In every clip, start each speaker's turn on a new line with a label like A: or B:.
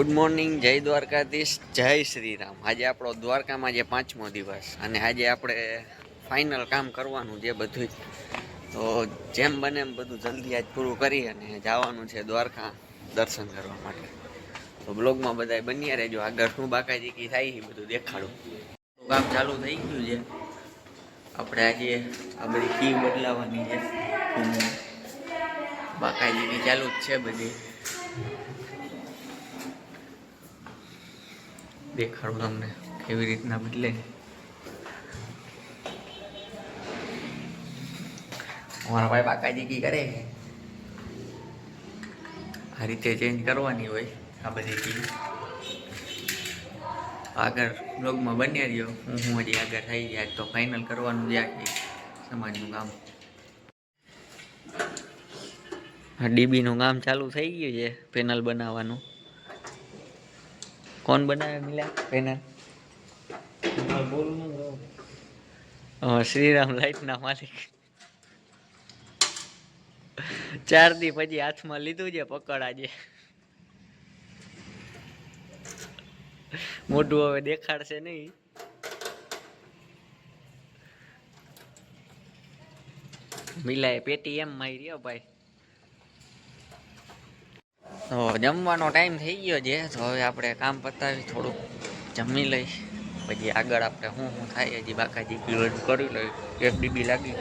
A: Good morning, જય દ્વારકાધીશ, જય શ્રી રામ। આજે આપણો દ્વારકામાં જે 5મો દિવસ અને આજે આપણે ફાઇનલ કામ કરવાનું છે બધું, તો જેમ બને એમ બધું જલ્દી આજ પૂરું કરી અને જવાનું છે દ્વારકા દર્શન કરવા માટે। તો બ્લોગમાં બધા બન્યા રહેજો, આગળ શું બાકાજી થાય એ બધું દેખાડું। કામ ચાલુ થઈ ગયું છે, આપણે આજે આ બધી કી બદલાવાની છે, બાકાજી ચાલુ જ છે બધી। દેખાડું તમને કેવી રીતના બદલે। અમારા ભાઈ બાકાજી કી કરે છે, આ રીતે ચેન્જ કરવાની હોય આ બધી કી। આગળ બ્લોગમાં બન્યા રહ્યો, હું હજી આગળ થઈ જાય તો ફાઇનલ કરવાનું છે આખી સમાજનું કામ। આ ડીબીનું કામ ચાલુ થઈ ગયું છે, પેનલ બનાવવાનું। કોણ બનાવે મિલા પેનલ? શ્રીરામ લાઈટ ના માલિક। 4 દી પછી હાથમાં લીધું છે પકડ, આજે મોઢું હવે દેખાડશે નહીં। મિલાએ પેટી એમ મારી રહ્યો ભાઈ। તો જમવાનો ટાઈમ થઈ ગયો છે, તો હવે આપણે કામ પતાવી થોડુંક જમી લઈ, પછી આગળ આપણે શું થાય હજી બાકાજી કરી લઈ। FDB લાગી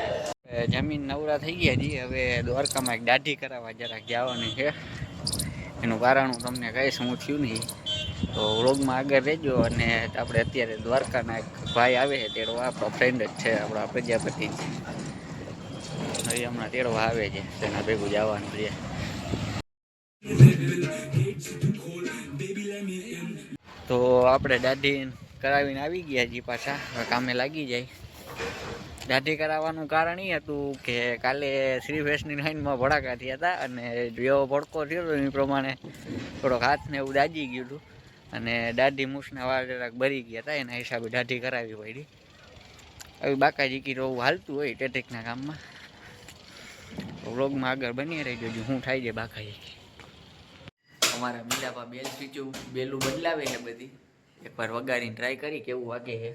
A: જમીન નવરા થઈ ગયા છીએ, હવે દ્વારકામાં એક દાઢી કરાવવા જરાક જવાની છે, એનું કારણ હું તમને કહીશ હું થયું નહીં। તો વ્લોગમાં આગળ રહેજો। અને આપણે અત્યારે દ્વારકાના એક ભાઈ આવે છે તેડવા, આપણો ફ્રેન્ડ જ છે, આપણા પ્રજાપતિ જ, હવે હમણાં તેડવા આવે છે, તેના ભેગું જવાનું છે। તો આપણે દાઢી કરાવીને આવી ગયા છીએ, પાછા કામે લાગી જાય। દાઢી કરાવવાનું કારણ એ હતું કે કાલે શ્રી ફેસની લાઈનમાં ભડાકા થયા હતા, અને જેવો ભડકો થયો હતો એ પ્રમાણે થોડોક હાથને એવું દાજી ગયું હતું, અને દાઢી મૂછના વાળ જરાક ભરી ગયા હતા, એના હિસાબે દાઢી કરાવી પડી। હવે બાકાજી કી તો હાલતું હોય ટેટેકના કામમાં, વ્લોગમાં આગળ બની રહેજો શું થાય છે બાકાજી। અમારા મિલાપા બેલ સ્વીચું બેલું બદલાવે છે બધી, એકવાર વગાડીને ટ્રાય કરી કેવું વાગે છે।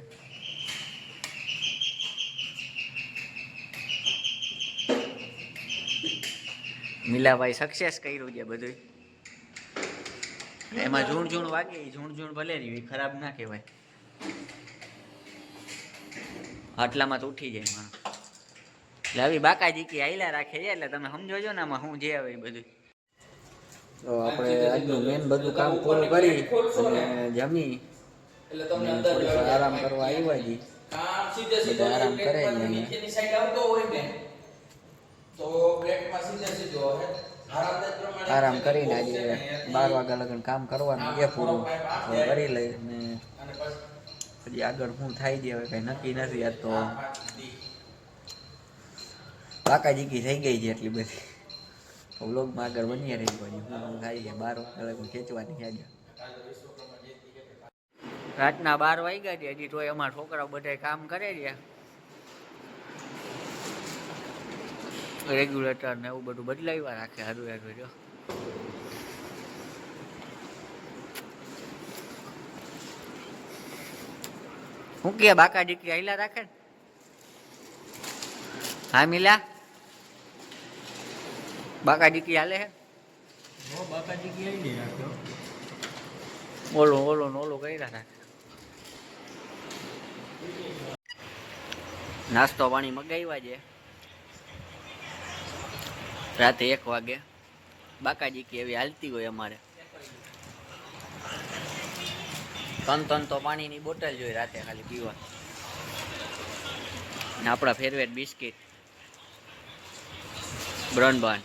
A: મિલાભાઈ સક્સેસ કર્યું છે બધું, એમાં ઝૂણ ઝૂણ વાગે, ઝૂણ ભલે રહ્યું, ખરાબ ના કહેવાય, આટલામાં તો ઉઠી જાય માણસ। એટલે આવી બાકાજી કી આયલા રાખે છે, એટલે તમે સમજો છો ને આમાં શું જે આવે એ બધું। તો આપણે આજનું મેન બધું કામ પૂરું કરી અને જમી થોડીક આરામ કરવા આવ્યા છીએ, બધા આરામ કરે છે। આરામ કરીને આજે 12 વાગ્યા લગન કામ કરવાનું છે પૂરું, કરી લઈ અને પછી આગળ શું થાય છે હવે કઈ નક્કી નથી। આ તો બાકાજીકી થઈ ગઈ છે એટલી બધી, વ્લોગમાં આગળ બન્યા રહી પછી શું થાય છે। 12 વાગ્યા લગન ખેંચવાની છે। રાતના 12 વાગ્યા છે, હજી તોય અમારા છોકરાઓ બધા કામ કરે છે, રેગ્યુલેટર ને એવું બધું બદલાવ્યા રાખે હારું હારું। જો શું કે બાકાજી કી આયલા રાખે ને? હા મિલા, બાકાજી કી હાલે હે? બાકાજી કી આઈ નહીં રાખ્યો, ઓલો કર્યા રાખે। નાસ્તો પાણી મગાવ્યા છે, રાતે 1 વાગે બાકાજી કી એવી હાલતી હોય અમારે। 3 તો પાણીની બોટલ જોઈએ રાતે ખાલી પીવા, ને આપણા ફેવરેટ બિસ્કિટ બ્રનબાન।